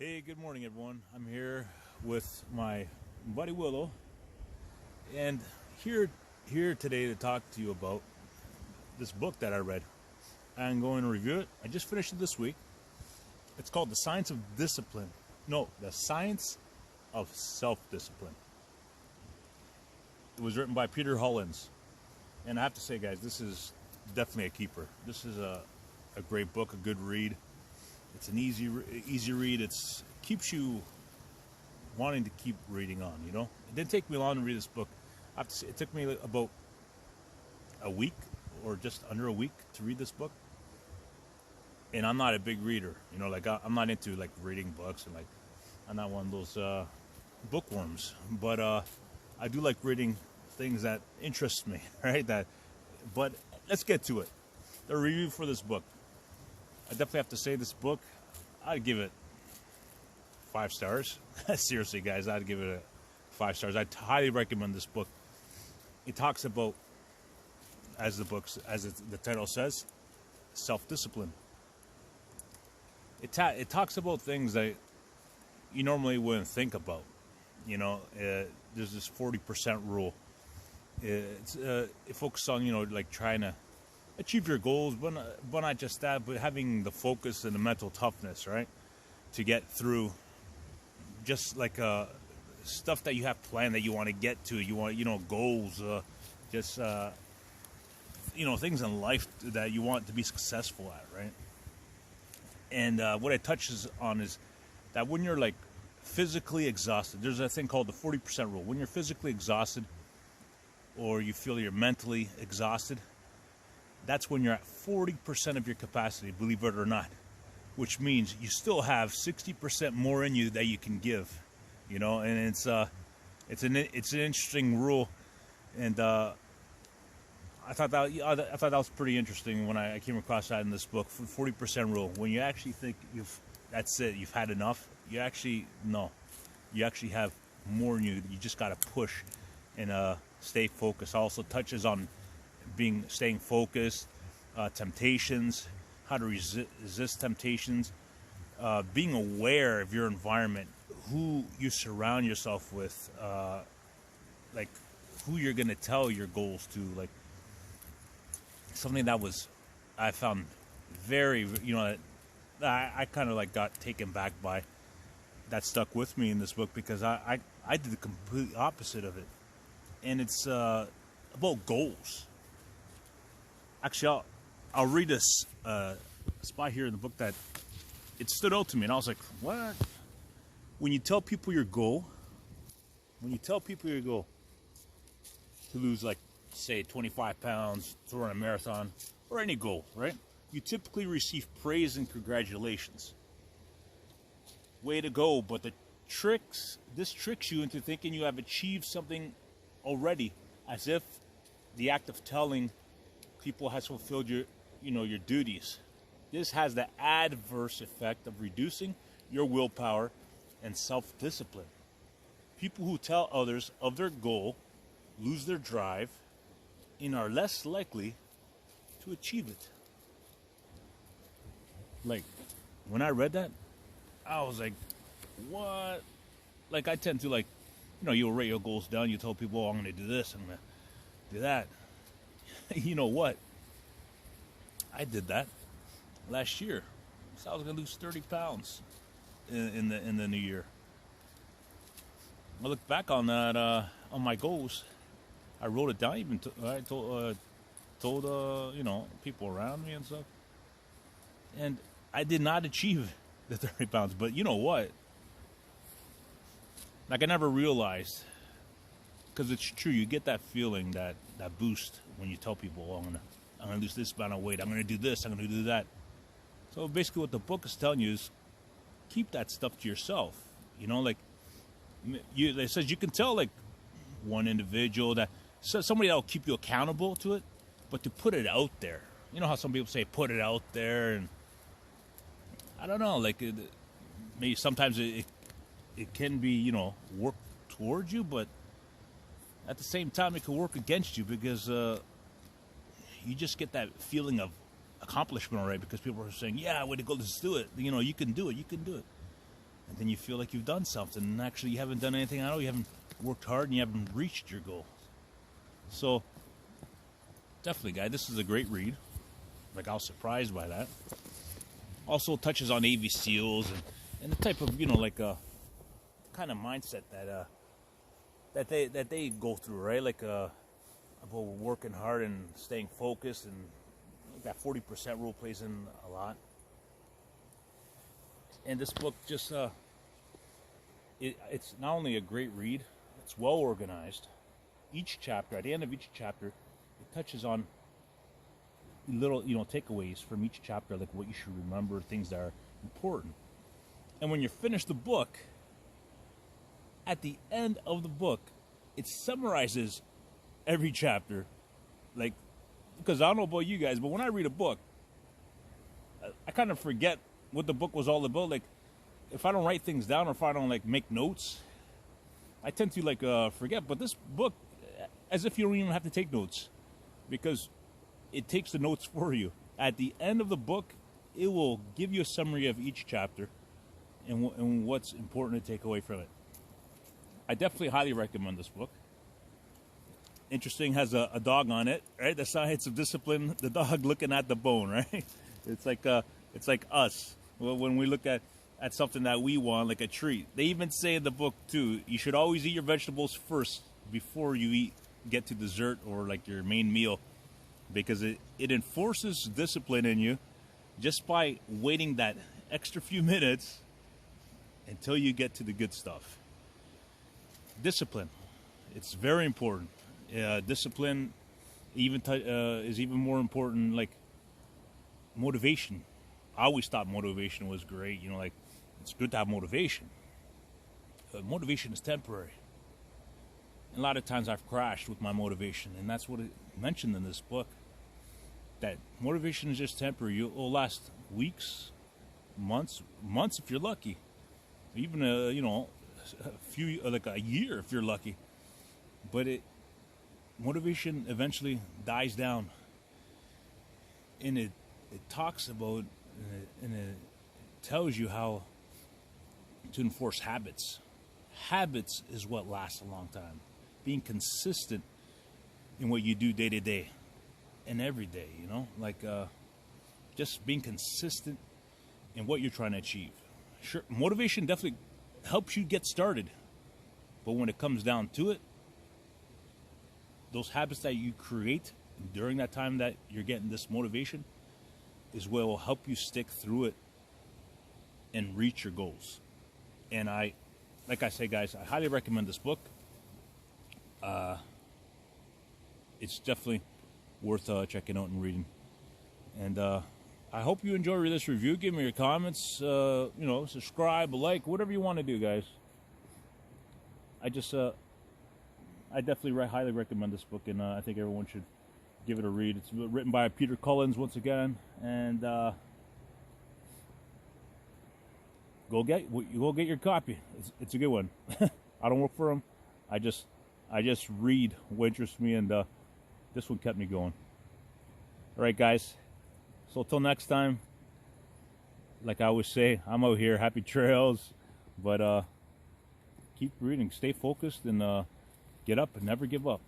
Hey, good morning, everyone. I'm here with my buddy Willow, and here today to talk to you about this book that I read. I'm going to review it. I just finished it this week. It's called The Science of Discipline. No, The Science of Self-Discipline. It was written by Peter Hollins, and I have to say, guys, this is definitely a keeper. This is a great book, a good read. It's an easy read. It's keeps you wanting to keep reading on. It didn't take me long to read this book. I have to say, it took me about a week or just under a week to read this book. And I'm not a big reader. I'm not into reading books, and I'm not one of those bookworms. But I do like reading things that interest me, right? But let's get to it. The review for this book. I definitely have to say this book, I'd give it 5 stars. Seriously, guys, I'd give it 5 stars. I highly recommend this book. It talks about, as the title says, self-discipline. It talks about things that you normally wouldn't think about. There's this 40% rule. It focuses on, trying to achieve your goals, but not just that, but having the focus and the mental toughness, right, to get through just stuff that you have planned that you want to get to. You want, goals, things in life that you want to be successful at, right? And what it touches on is that when you're physically exhausted, there's a thing called the 40% rule. When you're physically exhausted or you feel you're mentally exhausted, that's when you're at 40% of your capacity, believe it or not, which means you still have 60% more in you that you can give, and it's an interesting rule, and I thought that was pretty interesting when I came across that in this book. 40% rule. When you actually think that's it, you've had enough, you actually have more in you. You just got to push and stay focused. Also touches on staying focused, temptations, how to resist temptations, being aware of your environment, who you surround yourself with, who you're going to tell your goals to, something that I found very, I kind of got taken back by, that stuck with me in this book, because I did the complete opposite of it. And it's about goals. Actually, I'll read this spot here in the book that it stood out to me, and I was like, what? When you tell people your goal to lose, say, 25 pounds, to run a marathon, or any goal, right? You typically receive praise and congratulations. Way to go, but this tricks you into thinking you have achieved something already, as if the act of telling people has fulfilled your duties. This has the adverse effect of reducing your willpower and self-discipline. People who tell others of their goal lose their drive and are less likely to achieve it. When I read that, I was like, what? I tend to you'll write your goals down, you tell people, I'm going to do this, I'm going to do that. You know what? I did that last year. So I was going to lose 30 pounds in the new year. I look back on that, on my goals. I wrote it down. Even I told people around me and stuff. And I did not achieve the 30 pounds. But you know what? I never realized, because it's true, you get that feeling, that boost when you tell people, I'm gonna lose this amount of weight, I'm gonna do this, I'm gonna do that. So basically what the book is telling you is keep that stuff to yourself. It says you can tell one individual, that somebody that will keep you accountable to it, but to put it out there. You know how some people say put it out there, and I don't know, maybe sometimes it can be, work towards you, but at the same time, it can work against you, because you just get that feeling of accomplishment already, because people are saying, yeah, way to go, let's do it. You can do it. and then you feel like you've done something, and actually you haven't done anything at all. You haven't worked hard, and you haven't reached your goal. So definitely, guys, this is a great read. Like, I was surprised by that. Also touches on Navy SEALs and the type of, you know, like kind of mindset that they go through, right? Like about working hard and staying focused, and that 40% rule plays in a lot. And this book just it's not only a great read, it's well organized. Each chapter, at the end of each chapter, it touches on little, you know, takeaways from each chapter, like what you should remember, things that are important. And when you finish the book, at the end of the book, it summarizes every chapter. Like, because I don't know about you guys, but when I read a book, I kind of forget what the book was all about. Like, if I don't write things down, or if I don't like make notes, I tend to like forget. But this book, as if you don't even have to take notes, because it takes the notes for you. At the end of the book, it will give you a summary of each chapter and what's important to take away from it. I definitely highly recommend this book. Interesting, has a dog on it, right? The Science of Discipline, the dog looking at the bone, right? It's like us. Well, when we look at something that we want, like a treat. They even say in the book too, you should always eat your vegetables first before you get to dessert or like your main meal, because it enforces discipline in you just by waiting that extra few minutes until you get to the good stuff. Discipline, it's very important. Discipline even is even more important. Like motivation, I always thought motivation was great. You know, like it's good to have motivation. Motivation is temporary. A lot of times I've crashed with my motivation, and that's what it mentioned in this book. That motivation is just temporary. It will last weeks, months if you're lucky. Even a few, like a year if you're lucky. But motivation eventually dies down, and it talks about and it tells you how to enforce habits. Habits is what lasts a long time. Being consistent in what you do day to day and every day, you know, like just being consistent in what you're trying to achieve. Sure, motivation definitely helps you get started, but when it comes down to it, those habits that you create during that time that you're getting this motivation is what will help you stick through it and reach your goals. And like I say, guys, I highly recommend this book. It's definitely worth checking out and reading. And I hope you enjoy this review. Give me your comments. Subscribe, like, whatever you want to do, guys. I definitely highly recommend this book, and I think everyone should give it a read. It's written by Peter Hollins once again, and go get your copy. It's a good one. I don't work for them. I just read what interests me, and this one kept me going. All right, guys. So till next time, like I always say, I'm out here. Happy trails, but keep reading, stay focused, and get up and never give up.